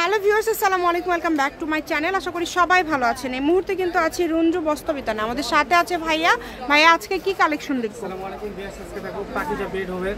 Hello viewers, আসসালামু আলাইকুম, welcome back to my channel. আশা করি সবাই ভালো আছেন। এই মুহূর্তে কিন্তু আছি রঞ্জু বস্ত্রবিতানে। আমাদের সাথে আছে ভাইয়া। ভাইয়া আজকে কি কালেকশন দেখবো? আসসালামু আলাইকুম ভিউয়ার্স, আজকে দেখো পাকিজা বেড হবে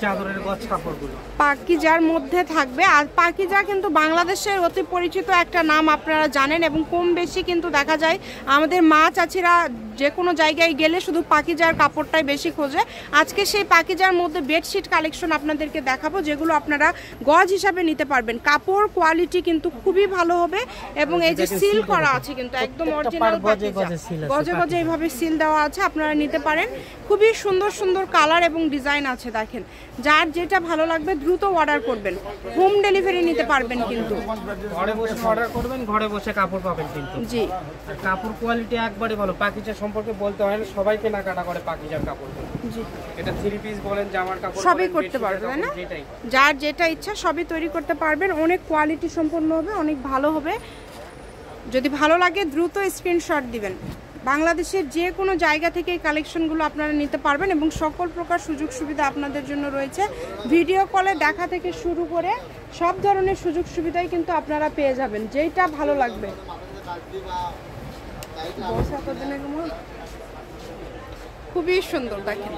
চাদরের গজ কাপড়গুলো। পাকিজার মধ্যে থাকবে। আর পাকিজা কিন্তু বাংলাদেশের অতি পরিচিত একটা নাম, আপনারা জানেন, এবং কম বেশি কিন্তু দেখা যায় আমাদের মা চাচিরা যে কোনো জায়গায় গেলে শুধু পাকিজার কাপড়টাই বেশি খোঁজে। আজকে সেই পাকিজার মধ্যে বেডশিট কালেকশন আপনাদেরকে দেখাবো, যেগুলো আপনারা গজ হিসাবে নিতে পারবেন। কাপড় কোয়ালিটি কিন্তু খুবই ভালো হবে এবং এই যে সিল করা আছে কিন্তু একদম অরিজিনাল পাকিজা, গজে গজে এইভাবে সিল দেওয়া আছে, আপনারা নিতে পারেন। খুবই সুন্দর সুন্দর কালার এবং ডিজাইন আছে। দেখেন, যার যেটা ভালো লাগবে দ্রুত অর্ডার করবেন। হোম ডেলিভারি নিতে পারবেন, কিন্তু ঘরে বসে অর্ডার করবেন, ঘরে বসে কাপড় পাবেন কিন্তু। জি, আর কাপড় কোয়ালিটি একবারে ভালো। পাকিজা সম্পর্কে বলতে হয় না, সবাই কেনাকাটা করে পাকিজার কাপড়। জি, এটা থ্রি পিস বলেন, জামার কাপড় সবই করতে পারবেন, তাই না? যার যেটা ইচ্ছা সবই তৈরি করতে পারবেন। অনেক কোয়ালিটি সম্পন্ন হবে, অনেক ভালো হবে। যদি ভালো লাগে দ্রুত স্ক্রিনশট দিবেন। বাংলাদেশের যে কোনো জায়গা থেকে এই কালেকশনগুলো আপনারা নিতে পারবেন এবং সকল প্রকার সুযোগ সুবিধা আপনাদের জন্য রয়েছে। ভিডিও কলে দেখা থেকে শুরু করে সব ধরনের সুযোগ সুবিধাই কিন্তু আপনারা পেয়ে যাবেন, যেটা ভালো লাগবে। খুবই সুন্দর। দেখেন,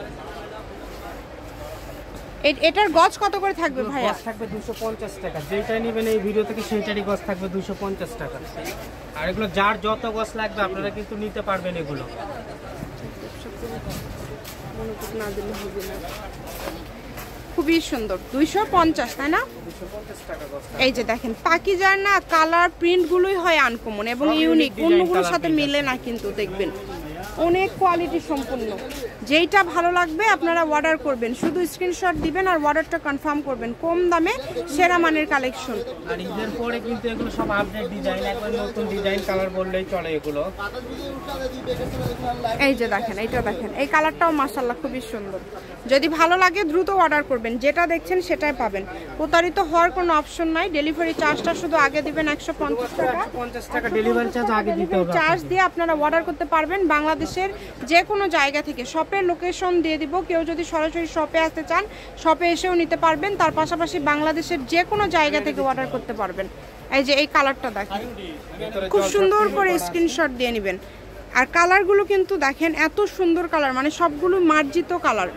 এটার গজ কত করে থাকবে ভাইয়া? গজ থাকবে 250 টাকা। যেটাই নেবেন এই ভিডিও থেকে সেইটারই গজ থাকবে 250 টাকা। আর এগুলো যার যত গজ লাগবে আপনারা কিন্তু নিতে পারবেন এগুলো। খুবই সুন্দর। 250, তাই না? 250 টাকা গজ। এই যে দেখেন, পাকিজার না কালার প্রিন্টগুলোই হয় আনকমন এবং ইউনিক, অন্যগুলোর সাথে মিলে না কিন্তু। দেখবেন অনেক কোয়ালিটি সম্পূর্ণ। যেইটা ভালো লাগবে আপনারা অর্ডার করবেন, শুধু স্ক্রিনশট দিবেন আর অর্ডারটা কনফার্ম করবেন। কম দামে সেরা মানের কালেকশন। আর ঈদের পরে কিন্তু এগুলো সব আপডেট ডিজাইন, একবার নতুন ডিজাইন কালার বললেই চলে এগুলো। এই যে দেখেন, এইটা দেখেন, এই কালারটাও মাশাআল্লাহ খুবই সুন্দর। যদি ভালো লাগে দ্রুত অর্ডার করবেন, যেটা দেখছেন সেটাই পাবেন। প্রতারিত হওয়ার কোনো অপশন নাই। ডেলিভারি চার্জটা শুধু আগে দিবেন 150 টাকা। 150 টাকা ডেলিভারি চার্জ আগে দিতে হবে। চার্জ দিয়ে আপনারা অর্ডার করতে পারবেন বাংলাদেশের যে কোনো জায়গা থেকে। শপের লোকেশন দিয়ে দিব, কেউ যদি সরাসরি শপে আসতে চান শপে এসেও নিতে পারবেন। তার পাশাপাশি বাংলাদেশের যে কোনো জায়গা থেকে অর্ডার করতে পারবেন। এই যে এই কালারটা দেখেন, খুব সুন্দর করে স্ক্রিনশট দিয়ে নেবেন। আর কালারগুলো কিন্তু দেখেন এত সুন্দর কালার, মানে সবগুলো মার্জিত কালার।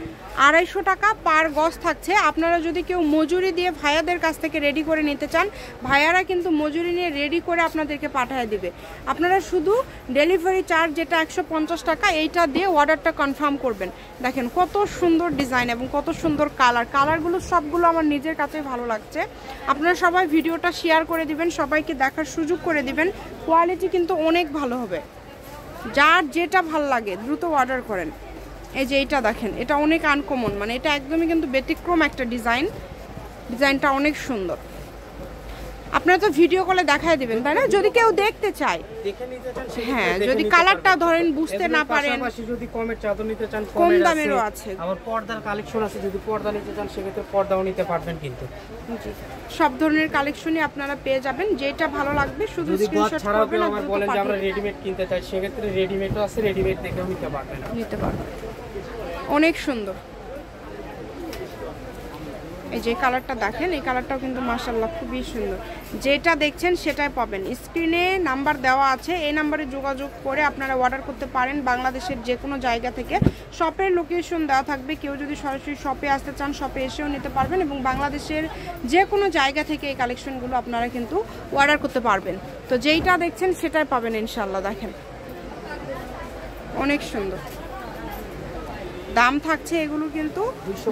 250 টাকা পার গজ থাকছে। আপনারা যদি কেউ মজুরি দিয়ে ভাইয়াদের কাছ থেকে রেডি করে নিতে চান, ভাইয়ারা কিন্তু মজুরি নিয়ে রেডি করে আপনাদেরকে পাঠিয়ে দিবে। আপনারা শুধু ডেলিভারি চার্জ যেটা 150 টাকা, এইটা দিয়ে অর্ডারটা কনফার্ম করবেন। দেখেন কত সুন্দর ডিজাইন এবং কত সুন্দর কালার। কালারগুলো সবগুলো আমার নিজের কাছে ভালো লাগছে। আপনারা সবাই ভিডিওটা শেয়ার করে দিবেন, সবাইকে দেখার সুযোগ করে দিবেন। কোয়ালিটি কিন্তু অনেক ভালো হবে। যার যেটা ভালো লাগে দ্রুত অর্ডার করেন। এই যে এইটা দেখেন, এটা অনেক আনকমন, মানে এটা একদমই কিন্তু ব্যতিক্রম একটা ডিজাইন। ডিজাইনটা অনেক সুন্দর। আপনারা তো ভিডিও কলে দেখায় দিবেন, তাই না? যদি কেউ দেখতে চায়, হ্যাঁ, যদি কালারটা ধরেন বুঝতে না পারেন, যদি কমের চাদর নিতে চান কম দামেরও আছে। আবার পর্দার কালেকশন আছে, যদি পর্দা নিতে চান সেক্ষেত্রে পর্দাও নিতে পারবেন কিন্তু। সব ধরনের কালেকশনই আপনারা পেয়ে যাবেন। যেটা ভালো লাগবে শুধু স্ক্রিনশট করবেন। আর বলেন যে আমরা রেডিমেড কিনতে চাই, সেক্ষেত্রে রেডিমেডও আছে, রেডিমেড দেখেও নিতে পারবেন। অনেক সুন্দর। এই যে কালারটা দেখেন, এই কালারটাও কিন্তু মাশাআল্লাহ খুবই সুন্দর। যেটা দেখছেন সেটাই পাবেন। স্ক্রিনে নাম্বার দেওয়া আছে, এই নাম্বারে যোগাযোগ করে আপনারা অর্ডার করতে পারেন বাংলাদেশের যে কোনো জায়গা থেকে। শপের লোকেশন দেওয়া থাকবে, কেউ যদি সরাসরি শপে আসতে চান শপে এসেও নিতে পারবেন এবং বাংলাদেশের যে কোনো জায়গা থেকে এই কালেকশনগুলো আপনারা কিন্তু অর্ডার করতে পারবেন। তো যেইটা দেখছেন সেটাই পাবেন ইনশাআল্লাহ। দেখেন অনেক সুন্দর। দাম থাকছে এগুলো কিন্তু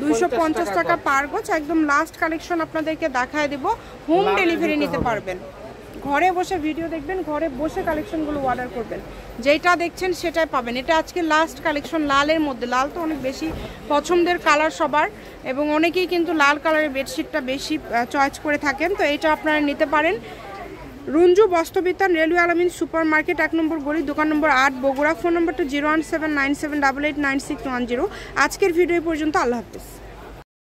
250 টাকা পার গজ। একদম লাস্ট কালেকশন আপনাদেরকে দেখায় দেব। হোম ডেলিভারি নিতে পারবেন। ঘরে বসে ভিডিও দেখবেন, ঘরে বসে কালেকশনগুলো অর্ডার করবেন। যেটা দেখছেন সেটাই পাবেন। এটা আজকে লাস্ট কালেকশন লালের মধ্যে। লাল তো অনেক বেশি পছন্দের কালার সবার, এবং অনেকেই কিন্তু লাল কালারের বেডশিটটা বেশি চয়েস করে থাকেন। তো এটা আপনারা নিতে পারেন। রঞ্জু বস্ত্রবিতান, রেলওয়ে আলামিন সুপার মার্কেট, 1 নম্বর গলি, দোকান নম্বর 8, বগুড়া। ফোন নম্বরটা 01797889610। আজকের ভিডিও পর্যন্ত। আল্লাহ হাফেজ।